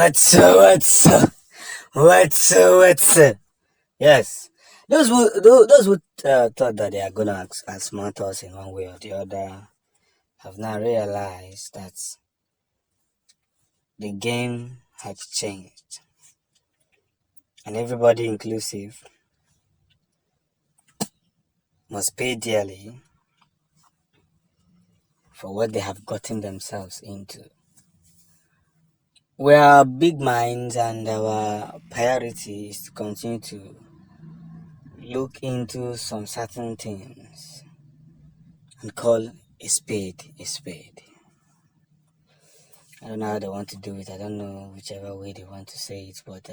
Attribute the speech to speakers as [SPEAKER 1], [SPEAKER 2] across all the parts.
[SPEAKER 1] What's Yes, those who thought that they are gonna outsmart us in one way or the other have now realized that the game has changed, and everybody inclusive must pay dearly for what they have gotten themselves into. We are big minds, and our priority is to continue to look into some certain things and call a spade a spade. I don't know how they want to do it. I don't know whichever way they want to say it, but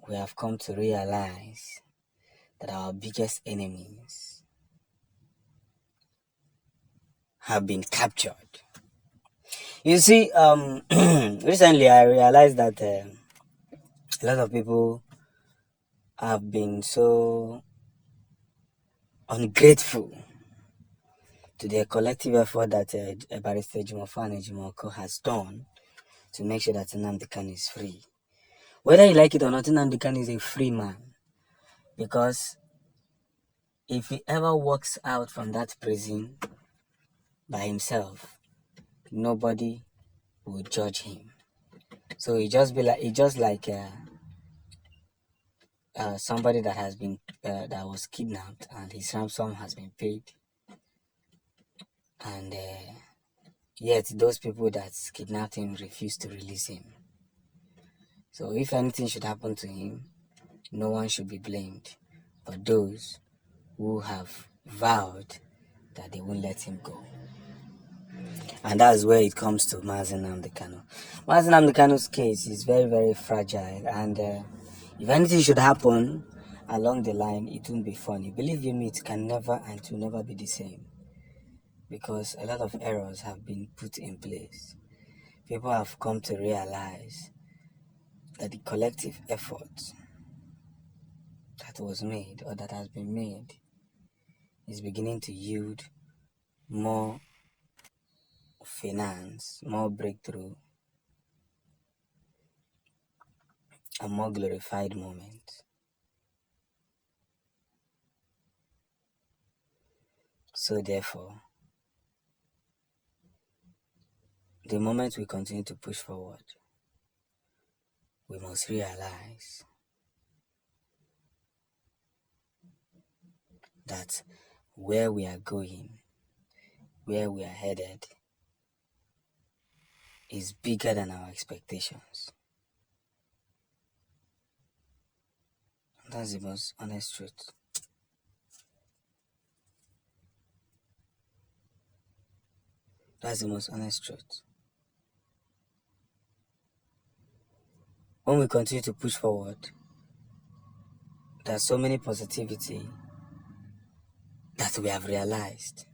[SPEAKER 1] we have come to realize that our biggest enemies have been captured. You see, recently I realized that a lot of people have been so ungrateful to the collective effort that Barrister Jumafan Jumoko has done to make sure that Nnamdi Kanu is free. Whether you like it or not, Nnamdi Kanu is a free man, because if he ever walks out from that prison by himself, nobody will judge him. So he just like somebody that has been that was kidnapped and his ransom has been paid, and yet those people that kidnapped him refuse to release him. So if anything should happen to him, no one should be blamed but those who have vowed that they won't let him go. And that's where it comes to Mazi Nnamdi Kanu. Mazi Nnamdi Kanu's case is very, very fragile, and if anything should happen along the line, it won't be funny. Believe you me, it can never and it will never be the same, because a lot of errors have been put in place. People have come to realize that the collective effort that was made or that has been made is beginning to yield more finance, more breakthrough, and more glorified moments. So therefore, the moment we continue to push forward, we must realize that where we are going, where we are headed, is bigger than our expectations. That's the most honest truth. That's the most honest truth. When we continue to push forward, there's so many positivity that we have realized.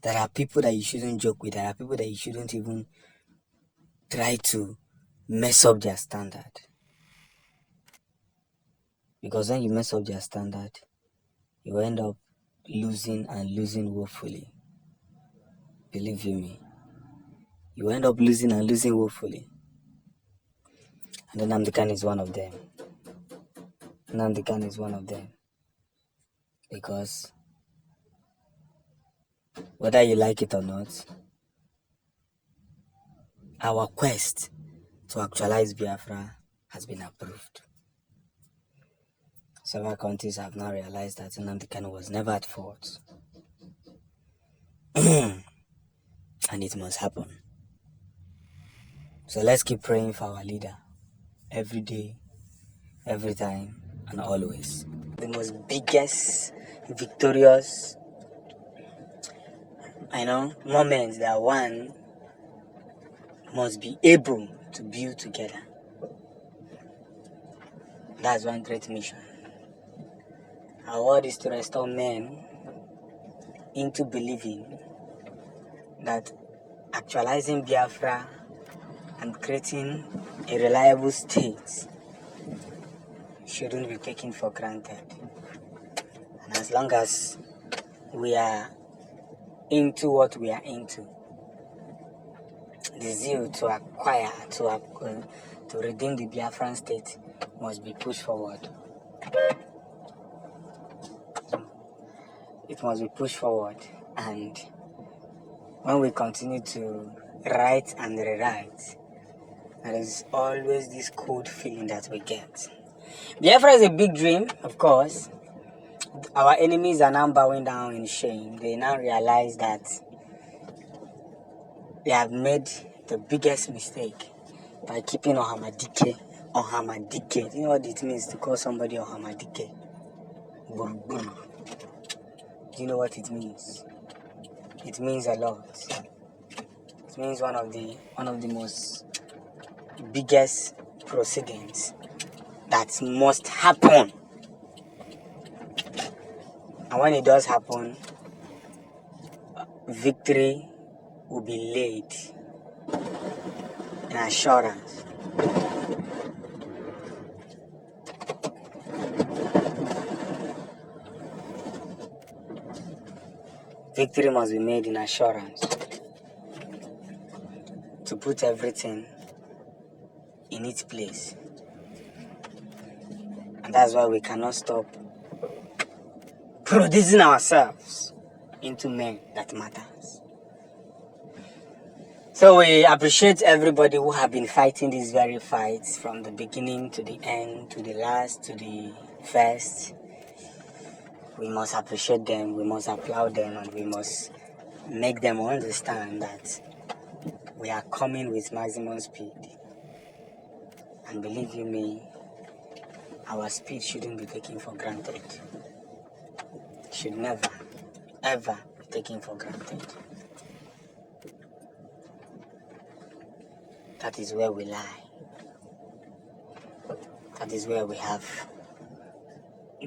[SPEAKER 1] There are people that you shouldn't joke with. There are people that you shouldn't even try to mess up their standard. Because when you mess up their standard, you end up losing and losing woefully. Believe you me. You end up losing and losing woefully. And then Nnamdi Kanu is one of them. Nnamdi Kanu is one of them. Because whether you like it or not, our quest to actualize Biafra has been approved. Several countries have now realized that Nnamdi Kanu was never at fault. And it must happen. So let's keep praying for our leader every day, every time, and always. The most biggest, victorious, moments that one must be able to build together. That's one great mission. Our word is to restore men into believing that actualizing Biafra and creating a reliable state shouldn't be taken for granted. And as long as we are into what we are into, the zeal to acquire, to redeem the Biafran state must be pushed forward. It must be pushed forward, and when we continue to write and rewrite, there is always this cold feeling that we get. Biafra is a big dream, of course. Our enemies are now bowing down in shame. They now realize that they have made the biggest mistake by keeping Ohamadike. Ohamadike. You know what it means to call somebody Ohamadike? Buruburu. Do you know what it means? It means a lot. It means one of the most biggest proceedings that must happen. And when it does happen, victory will be laid in assurance. Victory must be made in assurance to put everything in its place. And that's why we cannot stop producing ourselves into men that matters. So we appreciate everybody who have been fighting these very fights from the beginning to the end, to the last, to the first. We must appreciate them, we must applaud them, and we must make them understand that we are coming with maximum speed. And believe you me, our speed shouldn't be taken for granted. Should never, ever be taken for granted. That is where we lie. That is where we have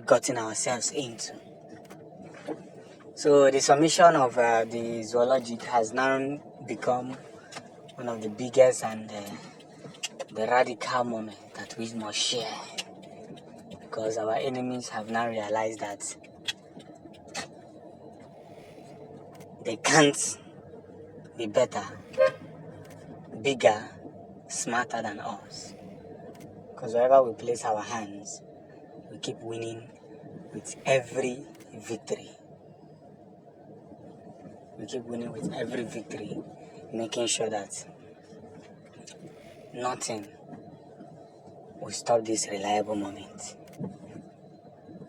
[SPEAKER 1] gotten ourselves into. So the submission of the zoologic has now become one of the biggest and the radical moment that we must share, because our enemies have now realized that they can't be better, bigger, smarter than us. Because wherever we place our hands, we keep winning with every victory. We keep winning with every victory, making sure that nothing will stop this reliable moment.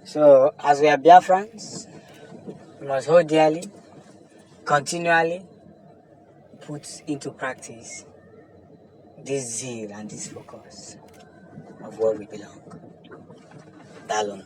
[SPEAKER 1] So, as we are Biafrans, we must hold dearly, continually put into practice this zeal and this focus of where we belong. Dalun.